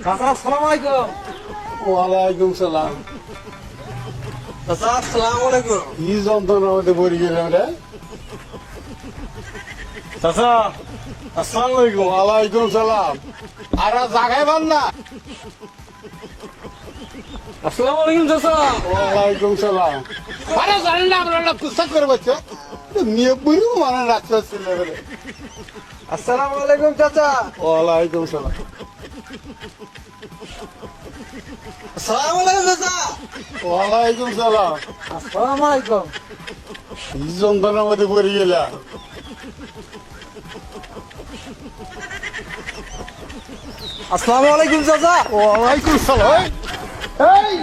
চাচা আসসালামু আলাইকুম। ওয়ালাইকুম সালাম। চাচা আসসালামু আলাইকুম। কি যন্ত্রণার মধ্যে পড়ে গেলাম রে। চাচা আসসালামু আলাইকুম। ওয়ালাইকুম সালাম। আর জাগাই পান না। আসসালামু আলাইকুম চাচা। ওয়ালাইকুম সালাম। আরে জানেন না আমরা পুস্তক করে বাচ্চা নিয়ে পুরো মানে রাখতে ছিল বলে। আসসালামু আলাইকুম চাচা। ওয়ালাইকুম সালাম। আসসালামু আলাইকুম চাচা। ওয়ালাইকুম সালাম। আসসালামু আলাইকুম। কি যন্ত্রণার মধ্যে পড়ে গেলাম। আসসালামু আলাইকুম চাচা। ওয়ালাইকুম সালাম। এই